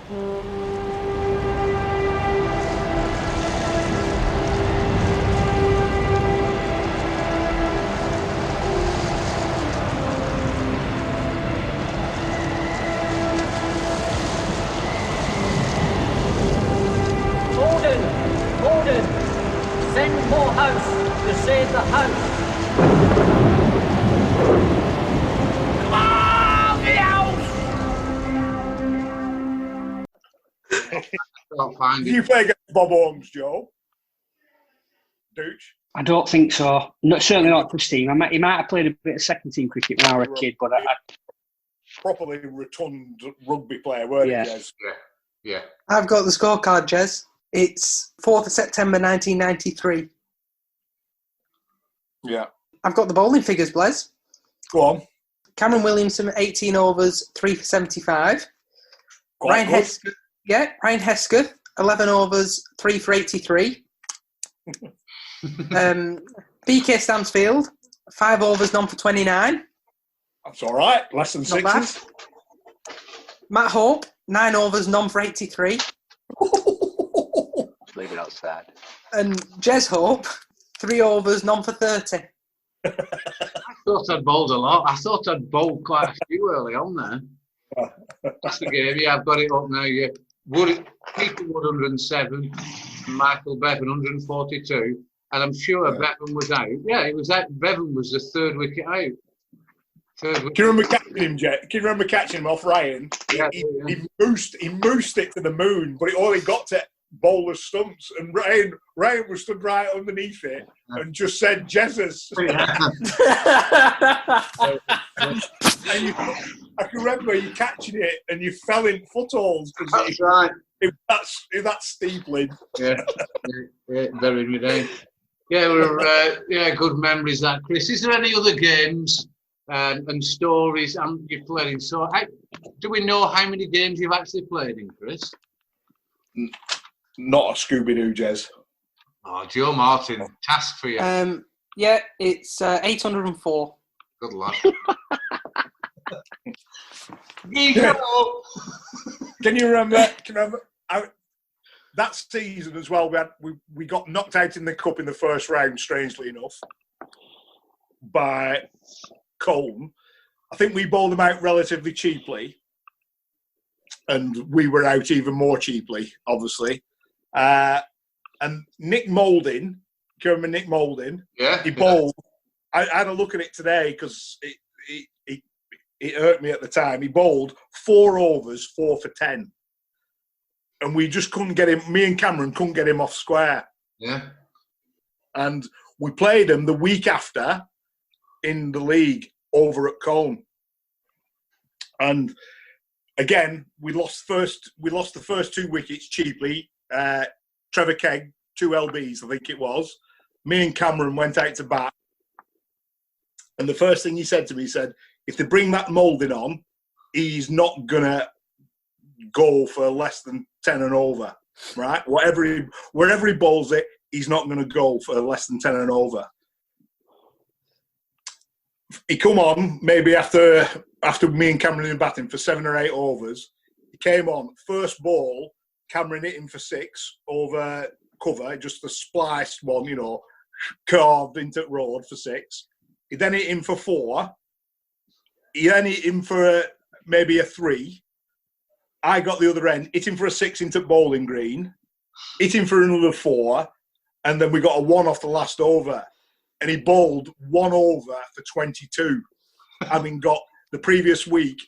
Gordon, send more house to save the house. Come on, the house! Can't find Did you play against Bob Holmes, Joe? Dooch? I don't think so. Certainly not this team. He might have played a bit of second team cricket when I was a kid, but properly rotund rugby player, weren't Yeah. you, Jez? Yeah. I've got the scorecard, Jez. It's 4th of September 1993. Yeah. I've got the bowling figures, Blaise. Go on. Cameron Williamson, 18 overs, 3 for 75. Quite Ryan good. Ryan Hesketh, 11 overs, 3 for 83. BK Stansfield, 5 overs, none for 29. That's all right. Less than Not bad. sixes. Matt Hope, 9 overs, none for 83. Leave it outside. And Jez Hope, 3 overs, none for 30. I thought I'd bowled a lot. I thought I'd bowled quite a few early on there. That's the game. Yeah, I've got it up now. Yeah. Peter Wood 107, Michael Bevan 142, and I'm sure Bevan was out. Yeah, it was out. Bevan was the 3rd wicket out. Can you remember catching him, Jet? Can you remember catching him off Ryan? Yeah, He moosed it to the moon, but it only got to bowler's stumps, and Ryan was stood right underneath it and just said Jesus. And I can remember you catching it and you fell in footholds because That's right. That's steepling. Yeah, buried me down. Yeah, good memories that, Chris. Is there any other games and stories you've played in? So, do we know how many games you've actually played in, Chris? Not a Scooby-Doo, Jez. Oh, Joe Martin, task for you. Yeah, it's 804. Good luck. Can you remember that season as well? We got knocked out in the cup in the first round, strangely enough, by Colne. I think we bowled them out relatively cheaply, and we were out even more cheaply, obviously. And Nick Moulding, do you remember Nick Moulding? Yeah. He bowled. I had a look at it today because it hurt me at the time. He bowled 4 overs, 4 for 10. And we just couldn't get him, me and Cameron couldn't get him off square. Yeah. And we played him the week after in the league over at Colne. And again, we lost the first 2 wickets cheaply. Trevor Kegg, 2 LBs, I think it was. Me and Cameron went out to bat. And the first thing he said to me, he said, if they bring that Moulding on, he's not going to go for less than 10 and over, right? Wherever he bowls it, he's not going to go for less than 10 and over. He come on maybe after me and Cameron in batting for 7 or 8 overs. He came on, first ball, Cameron hit him for 6 over cover, just a spliced one, carved into the road for 6. He then hit him for 4. He then hit him for maybe a 3. I got the other end, hit him for a 6 into bowling green, hit him for another 4, and then we got a 1 off the last over. And he bowled 1 over for 22, having got the previous week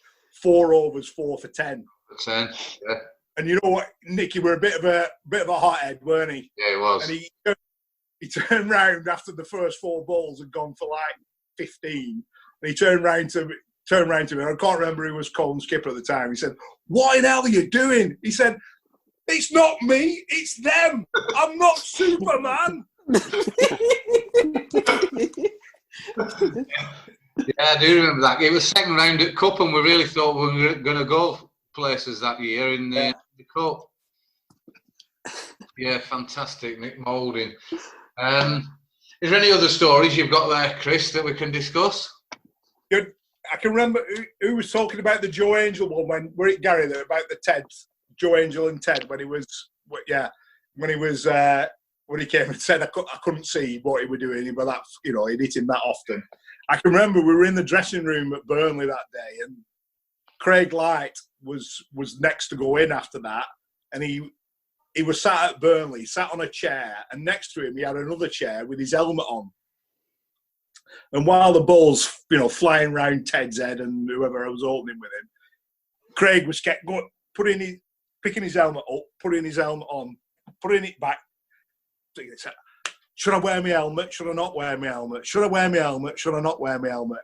4 overs, 4 for 10. 10, yeah. And you know what, Nicky, we're a bit of a hothead, weren't he? Yeah, he was. And he turned round after the first 4 balls had gone for like 15, and he turned round to me. I can't remember who was Colin skipper at the time. He said, "What in hell are you doing?" He said, "It's not me, it's them. I'm not Superman." Yeah, I do remember that. It was second round at Cup, and we really thought we were going to go places that year in the Cup. Yeah, fantastic, Nick Moulding. Is there any other stories you've got there, Chris, that we can discuss? I can remember who was talking about the Joe Angel one when we're at Gary there about the Teds. Joe Angel and Ted when he came and said I couldn't see what he was doing, but that's, you know, he'd hit him that often. I can remember we were in the dressing room at Burnley that day, and Craig Light was next to go in after that, and he was sat at Burnley, sat on a chair, and next to him he had another chair with his helmet on. And while the ball's, you know, flying round Ted's head and whoever I was opening with him, Craig was kept going, picking his helmet up, putting his helmet on, putting it back. Should I wear my helmet? Should I not wear my helmet? Should I wear my helmet? Should I not wear my helmet?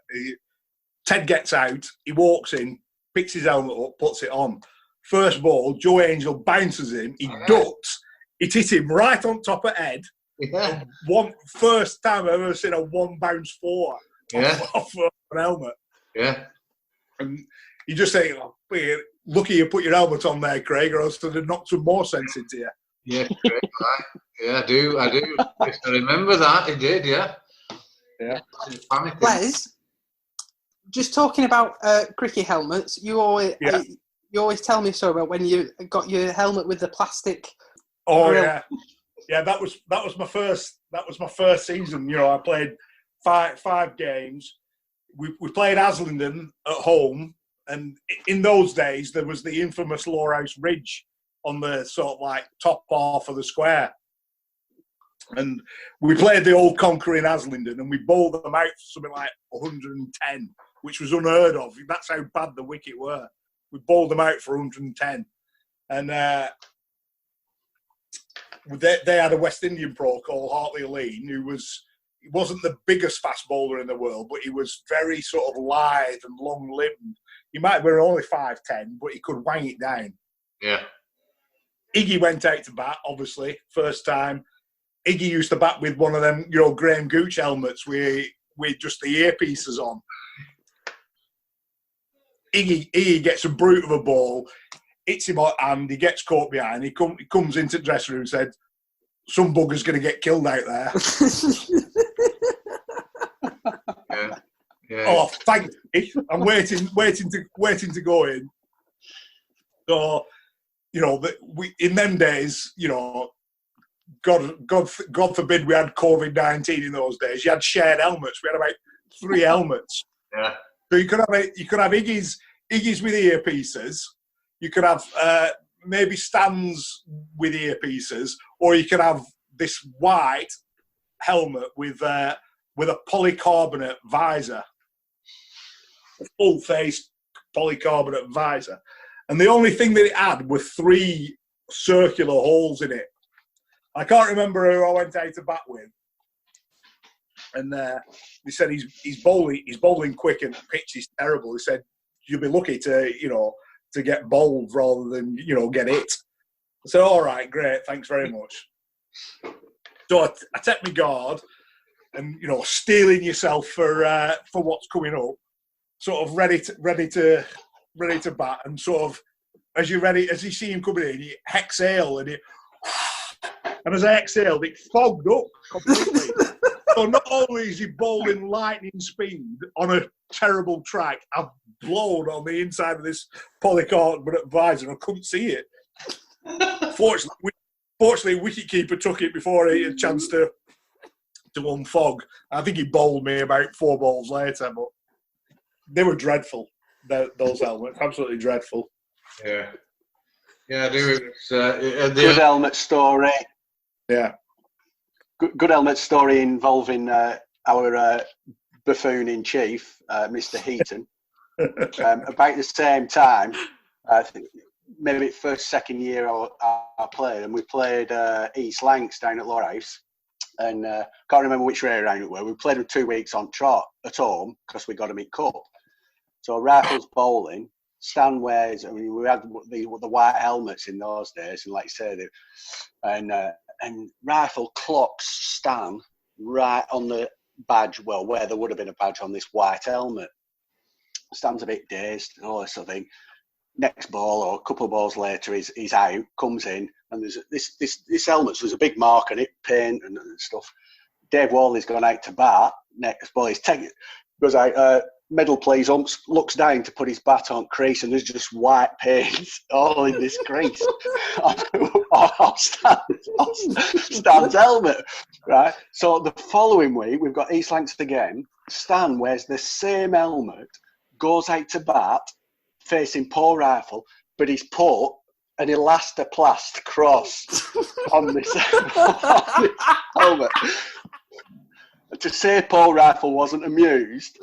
Ted gets out, he walks in, picks his helmet up, puts it on. First ball, Joe Angel bounces him, he ducks, it hit him right on top of head. Yeah. First time I've ever seen a one bounce four off an helmet. Yeah. And you just say, oh, lucky you put your helmet on there, Craig, or else they'd have knocked some more sense into you. Yeah, Craig, right. Yeah, I do. I remember that, he did, yeah. Yeah. Les, just talking about cricket helmets, you always tell me so about when you got your helmet with the plastic. Oh grill. Yeah, that was my first season. You know, I played five games. We played Aslington at home, and in those days there was the infamous Lowerhouse Ridge on the sort of like top half of the square. And we played the old Conquer in Aslington, and we bowled them out for something like 110, which was unheard of. That's how bad the wicket were. We bowled them out for 110. And they had a West Indian pro called Hartley Lean, he wasn't the biggest fast bowler in the world, but he was very sort of lithe and long-limbed. He might have been only 5'10", but he could wang it down. Yeah. Iggy went out to bat, obviously, first time. Iggy used to bat with one of them, you know, Graham Gooch helmets with just the earpieces on. Iggy gets a brute of a ball, hits him on hand, he gets caught behind, he comes into the dressing room and said, some bugger's going to get killed out there. Yeah. Oh, thank you. I'm waiting to go in. So, you know, in them days, you know, God forbid we had COVID-19 in those days. You had shared helmets. We had about 3 helmets. Yeah. So you could have Iggy's with earpieces. You could have maybe Stan's with earpieces, or you could have this white helmet with a polycarbonate visor, a full face polycarbonate visor, and the only thing that it had were 3 circular holes in it. I can't remember who I went out to bat with, and they said he's bowling quick and the pitch is terrible. He said you'll be lucky to get bowled rather than, you know, get hit. I said, all right, great, thanks very much. So I take my guard, and, you know, steeling yourself for what's coming up, sort of ready to bat, and sort of as you see him coming in, you exhale, and as I exhaled, it fogged up completely. So not only is he bowling lightning speed on a terrible track, I've blown on the inside of this polycarbonate visor. I couldn't see it. Fortunately, wicketkeeper took it before he had a chance to unfog. I think he bowled me about 4 balls later, but they were dreadful. Those helmets, absolutely dreadful. Yeah. Yeah, I do. Good helmet story. Yeah. Good helmet story involving our buffoon in chief, Mr. Heaton. About the same time, I think maybe second year I played, and we played East Lancs down at Lowerhouse, and can't remember which way around it were. We played them 2 weeks on trot at home because we got them in cup. So Rifle's bowling. Stan wears, I mean, we had the white helmets in those days, and like you said, and Rifle clocks Stan right on the badge, well, where there would have been a badge on this white helmet. Stan's a bit dazed and all this sort of thing. Next ball, or a couple of balls later, he's out, comes in, and there's this helmet, so there's a big mark on it, paint and stuff. Dave Whalley's gone out to bat. Next ball, goes out, middle plays looks down to put his bat on crease, and there's just white paint all in this crease on Stan's helmet, right? So the following week, we've got East Lancs again. Stan wears the same helmet, goes out to bat, facing Paul Rifle, but he's put an elastoplast cross on this helmet. To say Paul Rifle wasn't amused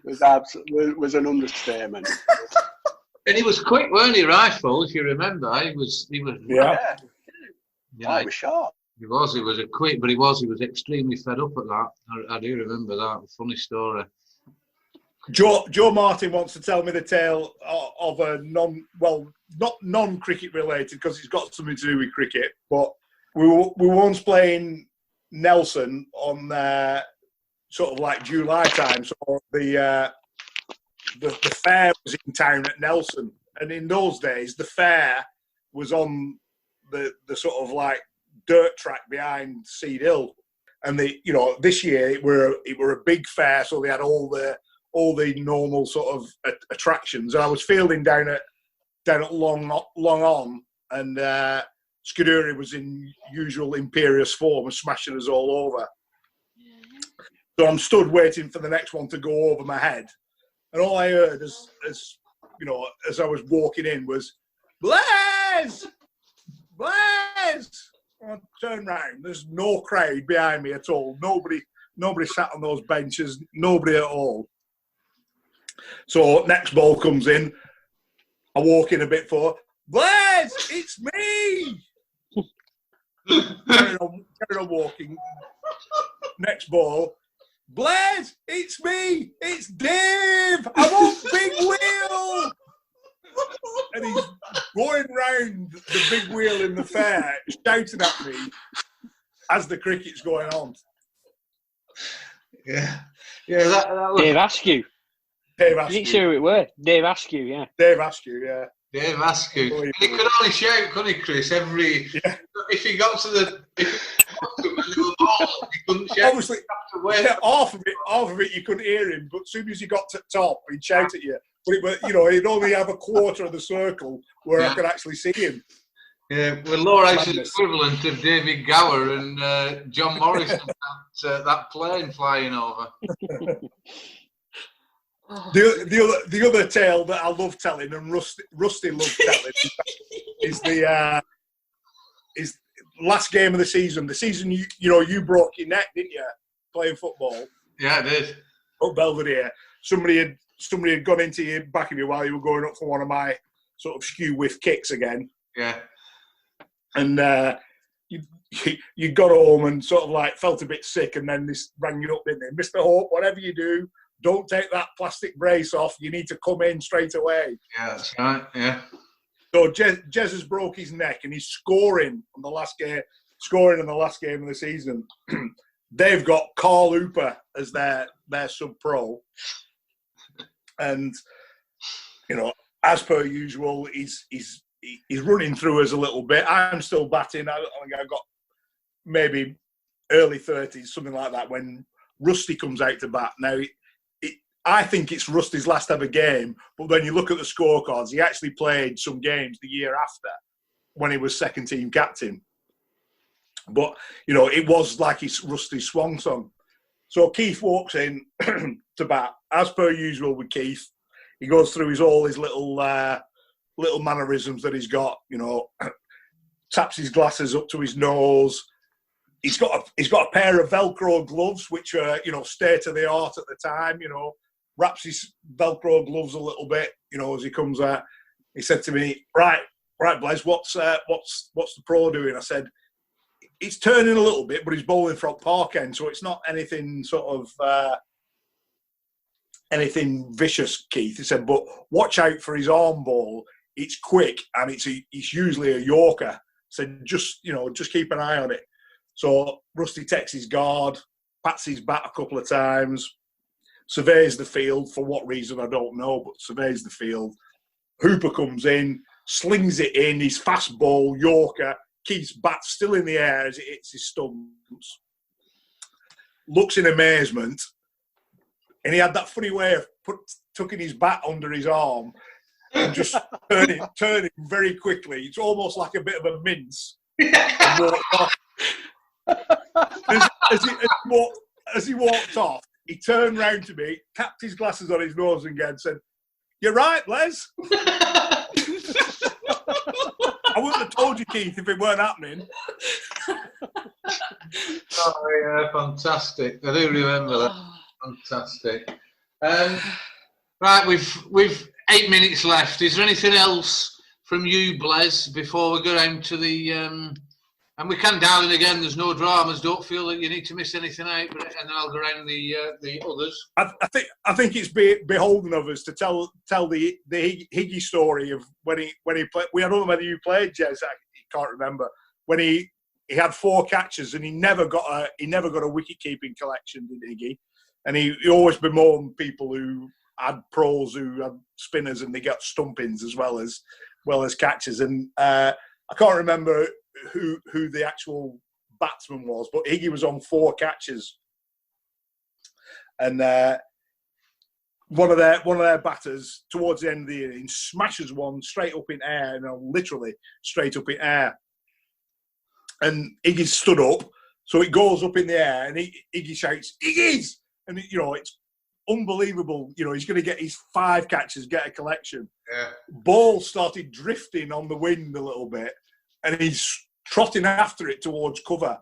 was an understatement. And he was quick, weren't he, Rifle? If you remember, he was. Yeah. I was sharp. He was a quick, but he was extremely fed up at that. I do remember that. Funny story. Joe Martin wants to tell me the tale of a not non-cricket related, because it's got something to do with cricket. But we were once playing Nelson on sort of like July time. So the fair was in town at Nelson, and in those days the fair was on the sort of like dirt track behind Seed Hill. And this year it were a big fair, so they had all the normal sort of attractions. And I was fielding down at Long On, and Scuderi was in usual imperious form and smashing us all over. So I'm stood waiting for the next one to go over my head, and all I heard as I was walking in was Blaze. I turned round. There's no crowd behind me at all. Nobody sat on those benches. Nobody at all. So next ball comes in. I walk in a bit for Blaze. It's me. Carry on walking. Next ball. Blaze, it's me. It's Dave. I want Big Wheel. And he's going round the big wheel in the fair, shouting at me as the cricket's going on. Yeah. That was... Dave Askew. You didn't say who it were. Dave Askew, yeah. Dave Askew, yeah. Dave Askew. And he could only shout, couldn't he, Chris? If he got to the ball, he couldn't shout. Obviously, half of it you couldn't hear him, but as soon as you got to the top, he'd shout at you. But he'd only have a quarter of the circle where I could actually see him. Yeah, well, Lowerhouse's equivalent of David Gower and John Morrison, that plane flying over. The other tale that I love telling, and Rusty loves telling, is last game of the season. The season you broke your neck, didn't you, playing football? Yeah, I did. Up Belvedere. Somebody had gone into your back of you while you were going up for one of my sort of skew whiff kicks again. Yeah. And you got home and sort of like felt a bit sick, and then this rang you up, didn't it? Mr. Hope, whatever you do, don't take that plastic brace off. You need to come in straight away. Yeah, that's right. Yeah. So Jez has broke his neck, and he's scoring in the last game of the season. They've got Carl Hooper as their sub-pro. And, as per usual, he's running through us a little bit. I'm still batting. I think I've got maybe early 30s, something like that, when Rusty comes out to bat. Now, I think it's Rusty's last ever game, but when you look at the scorecards, he actually played some games the year after when he was second team captain. But, it was like it's Rusty's swan song. So Keith walks in to bat, as per usual with Keith. He goes through all his little mannerisms that he's got, taps his glasses up to his nose. He's got a pair of Velcro gloves, which are, state of the art at the time, wraps his Velcro gloves a little bit, as he comes out. He said to me, right, Blaze, what's the pro doing? I said, he's turning a little bit, but he's bowling from park end, so it's not anything sort of anything vicious, Keith. He said, but watch out for his arm ball. It's quick, and it's usually a Yorker. So just keep an eye on it. So Rusty takes his guard, pats his bat a couple of times, surveys the field, for what reason I don't know, but surveys the field. Hooper comes in, slings it in, his fast ball, Yorker, Keith's bat still in the air as it hits his stumps. Looks in amazement, and he had that funny way of tucking his bat under his arm and just turning very quickly. It's almost like a bit of a mince. And walked off. As he walked off, he turned round to me, tapped his glasses on his nose again, and said, "You're right, Les." I wouldn't have told you, Keith, if it weren't happening. Oh, yeah, fantastic. I do remember that. Fantastic. Right, we've 8 minutes left. Is there anything else from you, Blaise, before we go down to the... and we can dial in again, there's no dramas. Don't feel that you need to miss anything out, and then I'll go around the others. I think it's beholden of us to tell the Higgy story of when he played. I don't know whether you played, Jez. I can't remember when he had 4 catches and he never got a wicket keeping collection, did Higgy? And he always bemoaned people who had pros who had spinners and they got stumpings as well as catches. And I can't remember who the actual batsman was, but Higgy was on 4 catches, and one of their batters towards the end of the inning smashes one straight up in air, literally straight up in air, and Higgy stood up, so it goes up in the air, and Higgy shouts, "Higgies!" And it's unbelievable. He's going to get his 5 catches, get a collection. Yeah. Ball started drifting on the wind a little bit, and he's trotting after it towards cover.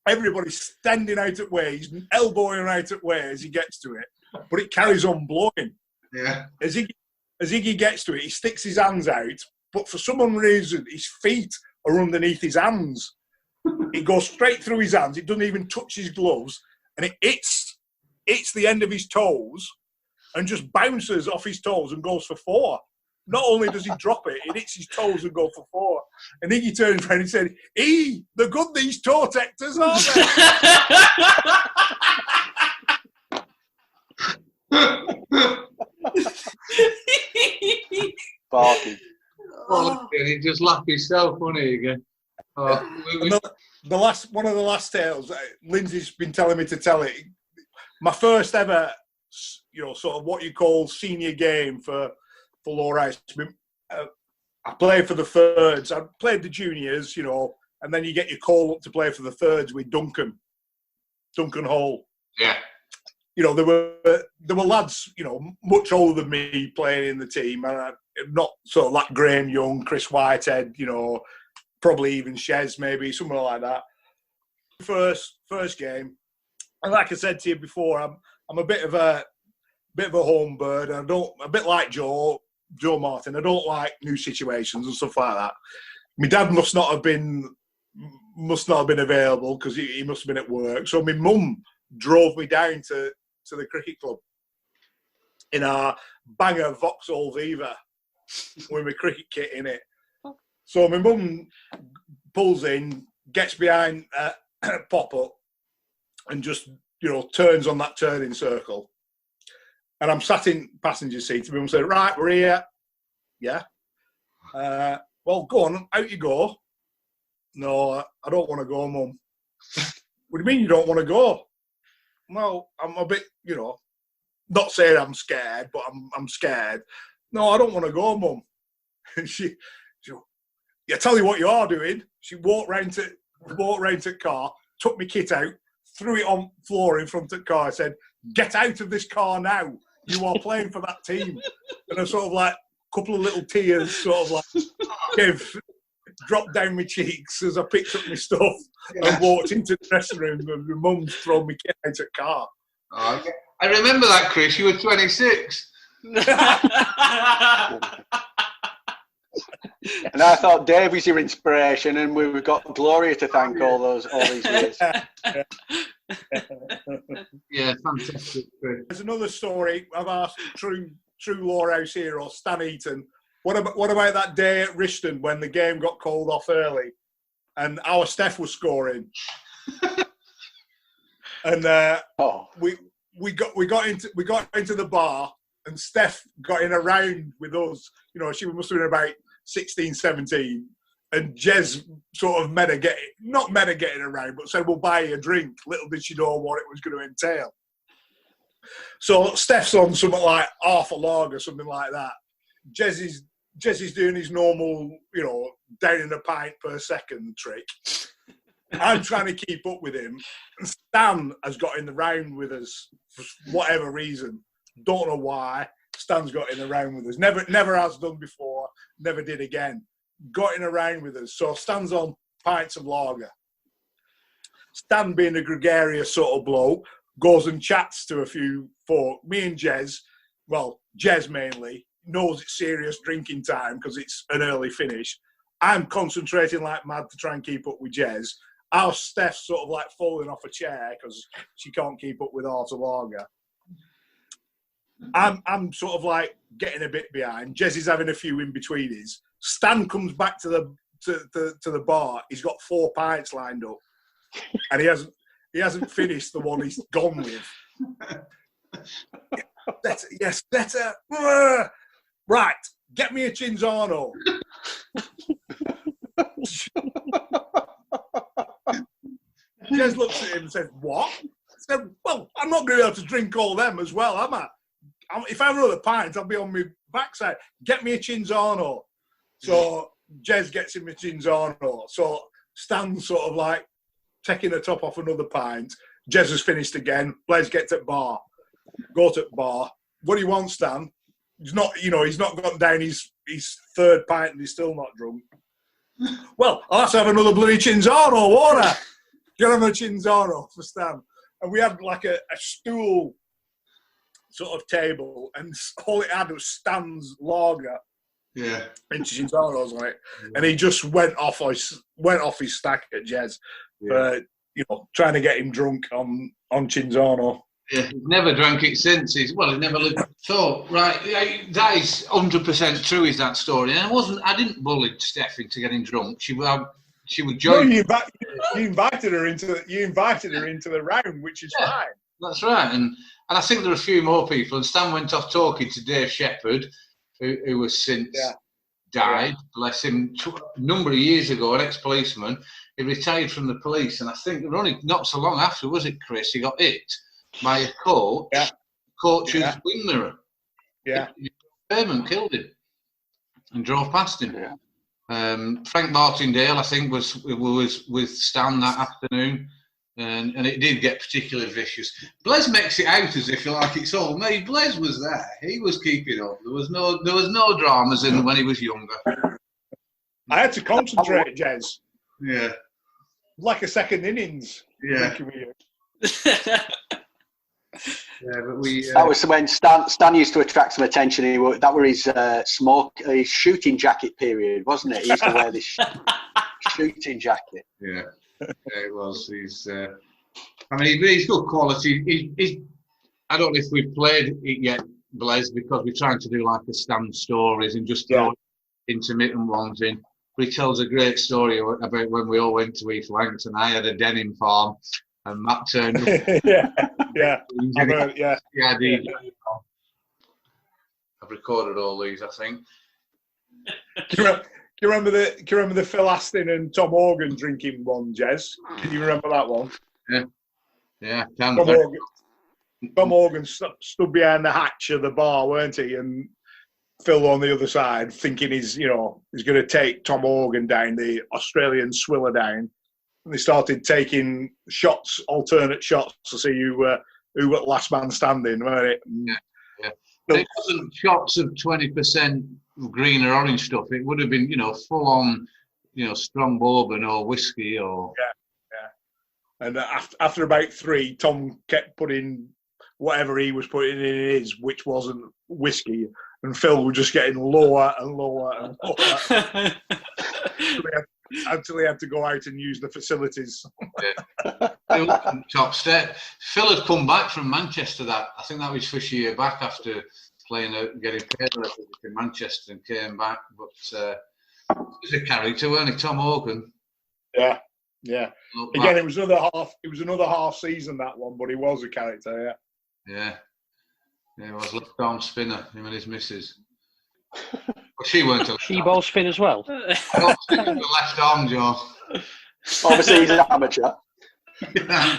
Everybody's standing out at way. He's elbowing out at way as he gets to it, but it carries on blowing. Yeah. As Higgy gets to it, he sticks his hands out, but for some reason, his feet are underneath his hands. It goes straight through his hands. It doesn't even touch his gloves, and it hits the end of his toes and just bounces off his toes and goes for 4. Not only does he drop it, it hits his toes and go for 4. And Higgy turned around and said, "They're good, these toe protectors, aren't they?" Barking. Oh, he just laughed himself, wouldn't he, again? Oh, One of the last tales, Lindsay's been telling me to tell it. My first ever, sort of what you call senior game for Lowerhouse. I played for the thirds. I played the juniors, and then you get your call up to play for the thirds with Duncan Hall. Yeah. There were lads, much older than me playing in the team, and not sort of like Graham Young, Chris Whitehead, probably even Shez, maybe something like that. First game, and like I said to you before, I'm a bit of a home bird. And a bit like Joe Martin. I don't like new situations and stuff like that. My dad must not have been available because he must have been at work. So my mum drove me down to the cricket club in our banger Vauxhall Viva with my cricket kit in it. So my mum pulls in, gets behind pop-up and just, turns on that turning circle. And I'm sat in passenger seat. And my mum said, "Right, we're here." "Yeah." "Well, go on, out you go." "No, I don't want to go, Mum." "What do you mean you don't want to go?" "Well, I'm a bit, not saying I'm scared, but I'm scared." "No, I don't want to go, Mum." And she "Yeah, tell you what you are doing." She walked round to the car, took my kit out, threw it on the floor in front of the car, said, "Get out of this car now. You are playing for that team." And I sort of like, a couple of little tears sort of like dropped down my cheeks as I picked up my stuff and walked into the dressing room and my mum's thrown my kit out of the car. Oh, I remember that, Chris. You were 26. And I thought Davy's your inspiration, and we've got Gloria to thank all these years. Yeah, fantastic. There's another story of our true Lowerhouse hero, Stan Eaton. What about that day at Rishton when the game got called off early, and our Steph was scoring, and we got into the bar, and Steph got in a round with us. She must have been about 16, 17, and Jez sort of not getting around, but said, "We'll buy you a drink." Little did she know what it was going to entail. So Steph's on something like half a log or something like that. Jezzy's doing his normal, down in a pint per second trick. I'm trying to keep up with him. And Stan has got in the round with us for whatever reason. Don't know why. Stan's got in the round with us. Never has done before. Never did again. Got in a round with us. So Stan's on pints of lager. Stan, being a gregarious sort of bloke, goes and chats to a few folk. Me and Jez, well, Jez mainly, knows it's serious drinking time because it's an early finish. I'm concentrating like mad to try and keep up with Jez. Our Steph's sort of like falling off a chair because she can't keep up with half the lager. I'm sort of like getting a bit behind. Jez is having a few in between his. Stan comes back to the bar. He's got 4 pints lined up, and he hasn't finished the one he's gone with. Yes, better. Right, get me a Cinzano. Jez looks at him and says, "What?" I said, "Well, I'm not going to be able to drink all them as well, am I? If I run a pint, I'll be on my backside. Get me a Cinzano." So Jez gets him a Cinzano. So Stan's sort of like taking the top off another pint. Jez has finished again. Blaze gets at bar. Go to bar. What do you want, Stan? He's not, he's not got down his 3rd pint and he's still not drunk. Well, I'll have to have another bloody Cinzano, won't I? Get him a Cinzano for Stan. And we had like a stool sort of table, and all it had was Stan's lager. Yeah. And Cinzano's on it. And he just went off his stack at Jez for, trying to get him drunk on Cinzano. Yeah, he's never drank it since. He's never lived. So, right, that is 100% true, is that story. And I didn't bully Steph into getting drunk. She would joke. No, you invited her into the round, which is fine. That's right. And I think there are a few more people. And Stan went off talking to Dave Shepherd, who has since died, bless him, a number of years ago, an ex-policeman. He retired from the police. And I think only not so long after, was it, Chris? He got hit by a coach's wing mirror. Yeah. Payment killed him and drove past him. Yeah. Frank Martindale, I think, was with Stan that afternoon, and it did get particularly vicious. Blaze makes it out as if it's all me. Blaze was there; he was keeping up. There was no dramas in when he was younger. I had to concentrate, Jez. Yeah, like a second innings. Yeah. Yeah, but that was when Stan used to attract some attention. That were his his shooting jacket period, wasn't it? He used to wear this shooting jacket. Yeah, it was. He's good quality. I don't know if we've played it yet, Blaze, because we're trying to do like a Stan stories and just throw intermittent ones in. But he tells a great story about when we all went to East Langton. I had a denim farm. And Matt turned up. I've recorded all these, I think. Do you remember the Phil Astin and Tom Organ drinking one, Jez? Can you remember that one? Yeah. Tom Organ stood behind the hatch of the bar, weren't he? And Phil on the other side, thinking he's going to take Tom Organ down, the Australian swiller down. And they started taking alternate shots to see who was last man standing, weren't it? Yeah. It wasn't shots of 20% green or orange stuff. It would have been, full on, strong bourbon or whiskey or. Yeah. And after about 3, Tom kept putting whatever he was putting in his, which wasn't whiskey, and Phil was just getting lower and lower and lower. Until he had to go out and use the facilities. Top step. Phil had come back from Manchester. I think that was his first year back after getting paid in Manchester, and came back. But he was a character, wasn't he, Tom Organ? Yeah. Again, it was another half season, that one, but he was a character. Yeah. He was left arm spinner. Him and his missus. Well, she weren't a she ball spin as well. Left arm, Joe. Obviously, he's an amateur. Yeah.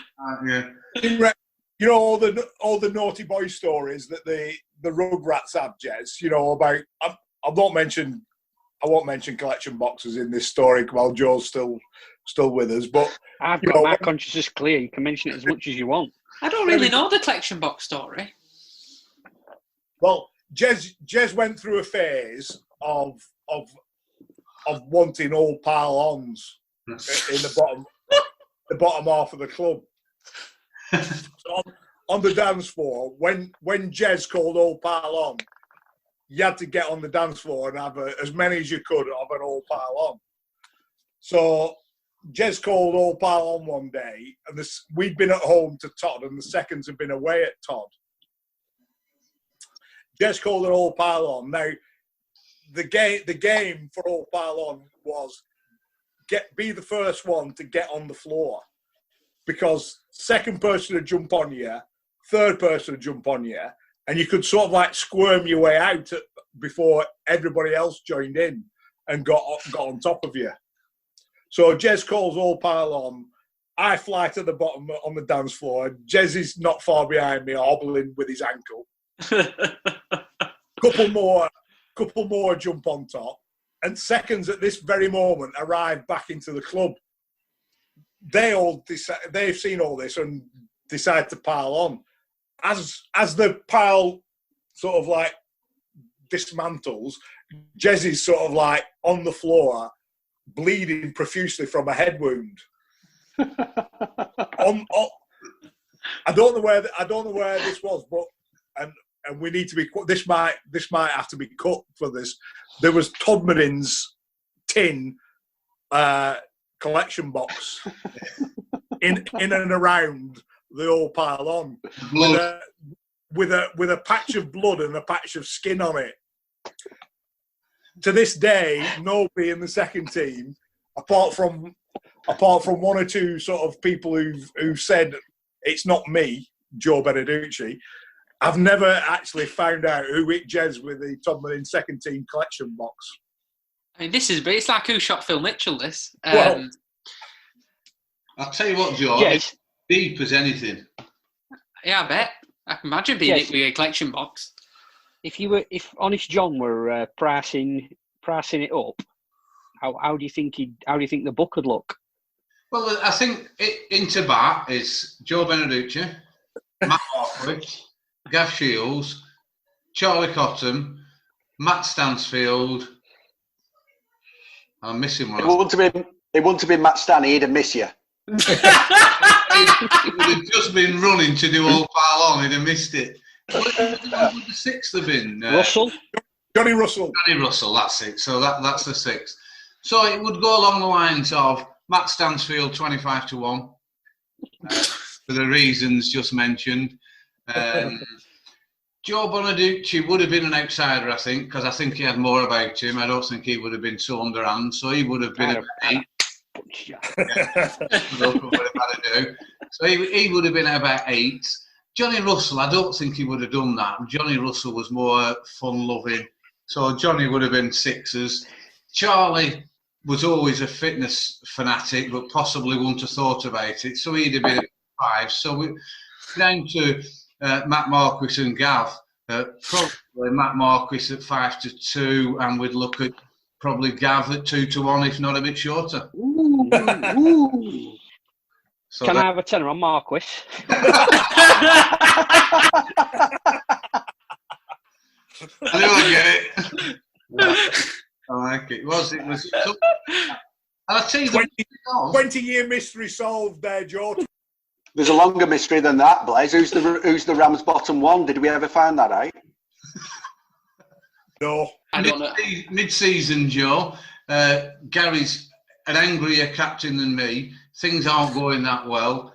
You you know all the naughty boy stories that the Rugrats have, Jez. You know about. I won't mention collection boxes in this story while Joe's still with us. But I've got my conscience clear. You can mention it as much as you want. I don't really know the collection box story. Well, Jez went through a phase of wanting all pile-ons in the bottom half of the club. So on the dance floor, when Jez called all pile-on, you had to get on the dance floor and have as many as you could of an all pile-on. So Jez called all pile-on one day, and we'd been at home to Todd, and the seconds had been away at Todd. Jez called it all pile-on. Now, the game for all pile-on was be the first one to get on the floor, because second person would jump on you, third person would jump on you, and you could sort of like squirm your way out before everybody else joined in and got on top of you. So Jez calls all pile-on. I fly to the bottom on the dance floor. Jez is not far behind me, hobbling with his ankle. Couple more jump on top, and seconds at this very moment arrive back into the club. They've seen all this and decide to pile on. As the pile sort of like dismantles, Jez is sort of like on the floor, bleeding profusely from a head wound. I don't know where this was, but and we need to be. This might have to be cut for this. There was Todmarin's tin collection box in and around the old pile on with a patch of blood and a patch of skin on it. To this day, nobody in the second team, apart from one or two sort of people who've said it's not me, Joe Beneducci, I've never actually found out who hit Jez with the Todmarin second team collection box. I mean, it's like who shot Phil Mitchell, this. Well, I'll tell you what, Joe, it's deep as anything. Yeah, I bet. I can imagine being hit with a collection box. If Honest John were pricing it up, how do you think the book would look? Well, I think into bat is Joe Beneducci, Matt Marquis, Gav Shields, Charlie Cotton, Matt Stansfield. I'm missing one. It wouldn't have been Matt Stanley. He'd have missed you. He would have just been running to do all pile on. He'd have missed it. What would the sixth have been? Russell. Johnny Russell. Johnny Russell. That's it. So that's the sixth. So it would go along the lines of Matt Stansfield 25-1 for the reasons just mentioned. Joe Beneducci would have been an outsider, I think, because I think he had more about him. I don't think he would have been so underhand, so he would have been about 8. So he would have been about 8. Johnny Russell, I don't think he would have done that. Johnny Russell was more fun-loving, so Johnny would have been 6s. Charlie was always a fitness fanatic, but possibly wouldn't have thought about it, so he'd have been 5. So we're down to Matt Marquis and Gav. Probably Matt Marquis at 5-2, and we'd look at probably Gav at 2-1, if not a bit shorter. Ooh. So Can I have a tenner on Marquis? I knew I'd get it. I like it. It was. And I'll tell you, 20-year mystery solved there, George. There's a longer mystery than that, Blaze. Who's the Rams' bottom one? Did we ever find that out? No. I don't know. Mid-season, Joe. Gary's an angrier captain than me. Things aren't going that well.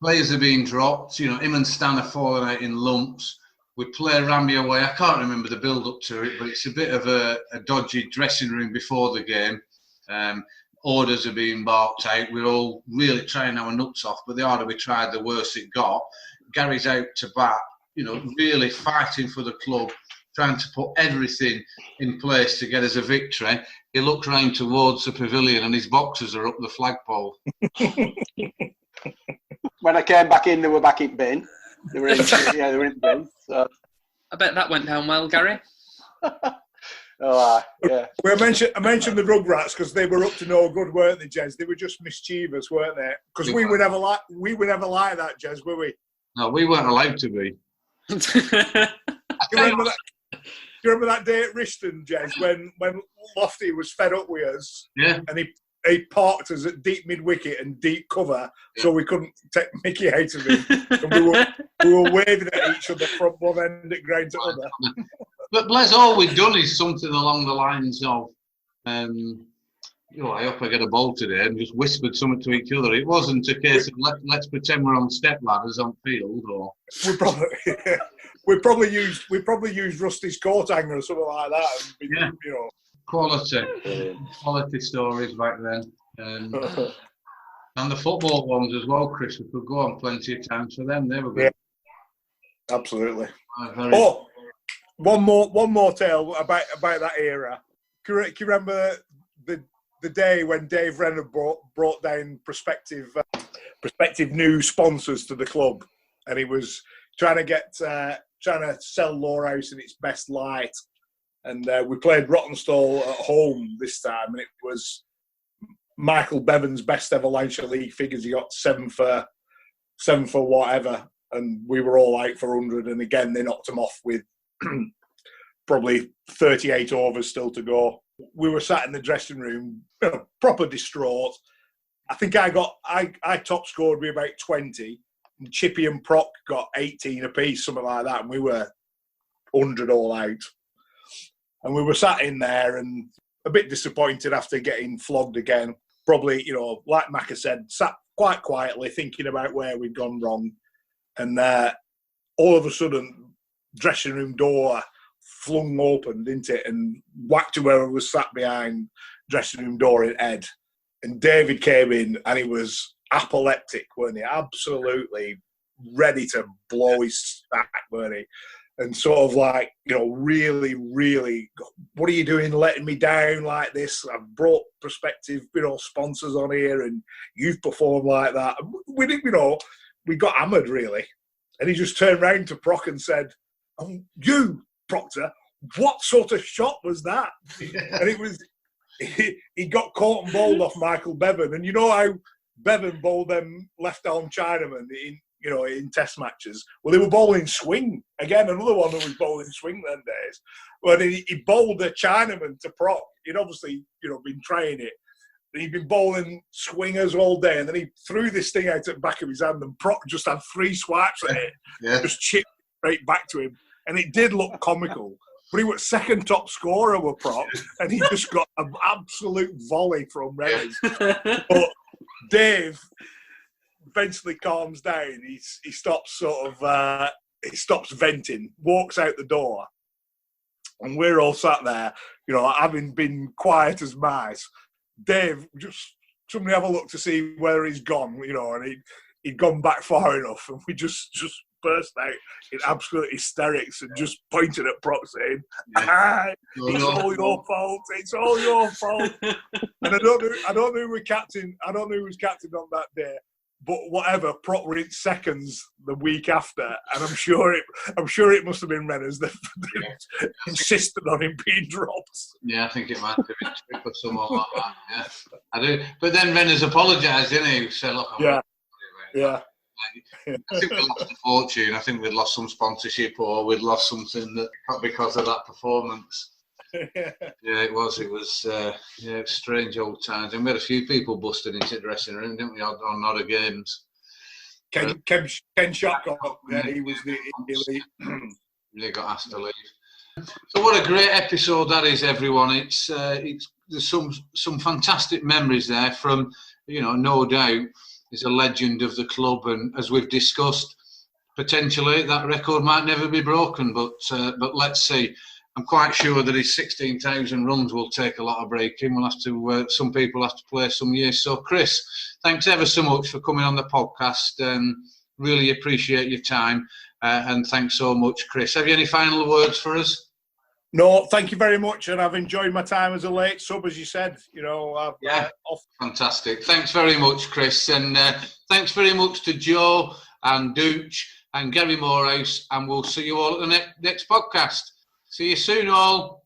Players are being dropped. You know, him and Stan are falling out in lumps. We play Rammy away. I can't remember the build-up to it, but it's a bit of a dodgy dressing room before the game. Orders are being barked out. We're all really trying our nuts off, but the harder we tried, the worse it got. Gary's out to bat, you know, really fighting for the club, trying to put everything in place to get us a victory. He looks round towards the pavilion and his boxers are up the flagpole. When I came back in, they were back in bin. They were in, they were in bin. So. I bet that went down well, Gary. Yeah. I mentioned the Rugrats because they were up to no good, weren't they, Jez? They were just mischievous, weren't they? Because we were never like that, Jez, were we? No, we weren't allowed to be. Do you remember that day at Rishton, Jez, when Lofty was fed up with us? Yeah. And he parked us at deep mid-wicket and deep cover, so we couldn't take Mickey out of him. And we were waving at each other from one end of ground to other. But Blez, all we've done is something along the lines of, I hope I get a ball today, and just whispered something to each other. It wasn't a case of let's pretend we're on step ladders on field, or we probably used Rusty's coat hanger or something like that. And quality stories back then, and the football ones as well. Chris, we could go on plenty of times for them. They were good. Yeah, absolutely. One more tale about that era. Can you remember the day when Dave Renner brought down prospective new sponsors to the club, and he was trying to sell Lowerhouse in its best light, and we played Rottenstall at home this time, and it was Michael Bevan's best ever Lancashire League figures. He got 7 for whatever, and we were all out for 100, and again they knocked him off with probably 38 overs still to go. We were sat in the dressing room, proper distraught. I think I top scored with about 20, and Chippy and Proc got 18 apiece, something like that, and we were 100 all out. And we were sat in there and a bit disappointed after getting flogged again. Probably, like Macca said, sat quite quietly thinking about where we'd gone wrong. And all of a sudden, dressing room door flung open, didn't it? And whacked whoever was sat behind dressing room door in head. And David came in and he was apoplectic, weren't he? Absolutely ready to blow his stack, weren't he? And sort of like, really, really, what are you doing letting me down like this? I've brought prospective, sponsors on here and you've performed like that. We didn't, we got hammered, really. And he just turned round to Proc and said, you, Proctor, what sort of shot was that? And it was, he got caught and bowled off Michael Bevan. And you know how Bevan bowled them left-arm Chinamen in test matches? Well, they were bowling swing. Again, another one that was bowling swing them days. But he bowled a Chinaman to Proc. He'd obviously, been trying it. And he'd been bowling swingers all day. And then he threw this thing out at the back of his hand and Proc just had 3 swipes at it. Just chipped right back to him. And it did look comical. But he was second top scorer with Proc, and he just got an absolute volley from Redders. But Dave eventually calms down. He stops he stops venting, walks out the door, and we're all sat there, having been quiet as mice. Dave, just somebody have a look to see where he's gone, and he'd gone back far enough, and we just burst out in absolute hysterics and just pointed at Proc saying, it's all your fault, it's all your fault. And I don't know who was captain on that day, but whatever, Proc were in seconds the week after, and I'm sure it must have been Renners that insisted on him being dropped. Yeah, I think it might have been Trip or someone like that. Yeah, I do. But then Renners apologised, didn't he? He said, look, yeah. I think we lost a fortune. I think we'd lost some sponsorship, or we'd lost something because of that performance. It was strange old times. And we had a few people busted into the dressing room, didn't we, on other games? Ken Shotcock, he was the elite. He got asked to leave. So what a great episode that is, everyone. It's there's some fantastic memories there from, no doubt. Is a legend of the club, and as we've discussed, potentially that record might never be broken. But let's see. I'm quite sure that his 16,000 runs will take a lot of breaking. We'll have to. Some people have to play some years. So, Chris, thanks ever so much for coming on the podcast. Really appreciate your time, and thanks so much, Chris. Have you any final words for us? No, thank you very much, and I've enjoyed my time as a late sub, as you said. You know, Fantastic. Thanks very much, Chris, and thanks very much to Joe and Dooch and Gary Morehouse, and we'll see you all at the next podcast. See you soon, all.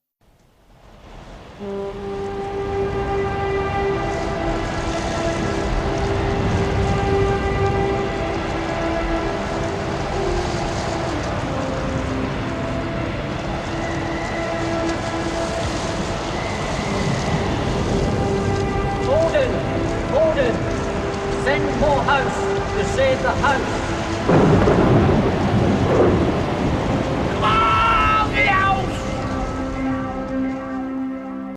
Gordon, send Morehouse to save the house.